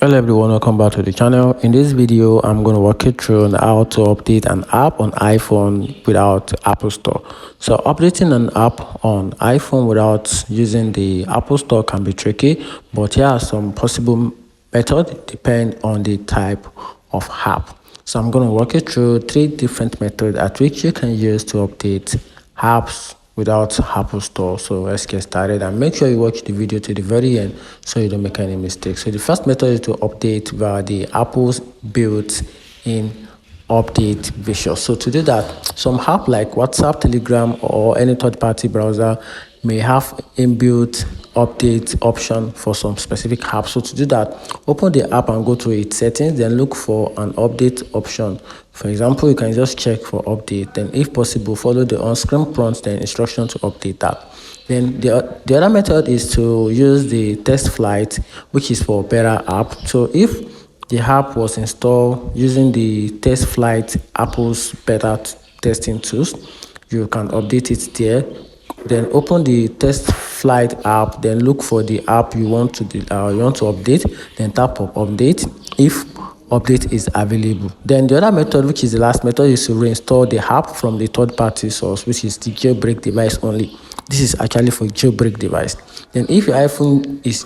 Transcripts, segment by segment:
Hello everyone, welcome back to the channel. In this video I'm going to walk you through on how to update an app on iPhone without Apple Store. So updating an app on iPhone without using the Apple Store can be tricky, but here are some possible methods depending on the type of app. So I'm going to walk you through 3 different methods at which you can use to update apps without Apple Store. So let's get started, and make sure you watch the video to the very end so you don't make any mistakes. So the first method is to update via the Apple's built-in update visual. So to do that, some app like WhatsApp, Telegram, or any third-party browser may have inbuilt update option for some specific apps. So to do that, open the app and go to its settings, then look for an update option. For example, you can just check for update, then if possible follow the on-screen prompts, then instruction to update that. Then the other method is to use the test flight, which is for Opera app. So if the app was installed using the test flight Apple's beta testing tools, you can update it there. Then open the test flight app, then look for the app you want to update, then tap on update if update is available. Then the other method, which is the last method, is to reinstall the app from the third-party source, which is the jailbreak device only. This is actually for jailbreak device. Then if your iPhone is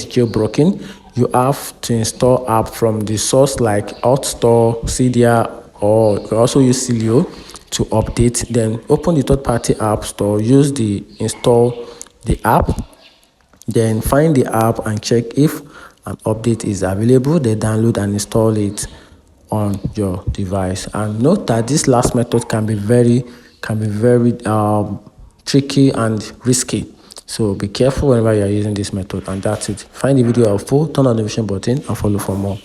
jailbroken, you have to install app from the source like Outstore, Cydia, or you can also use Cilio to update. Then open the third-party app store, use the install the app, then find the app and check if an update is available. Then download and install it on your device. And note that this last method can be very tricky and risky, so be careful whenever you are using this method. And that's it. Find the video helpful, turn on the notification button and follow for more.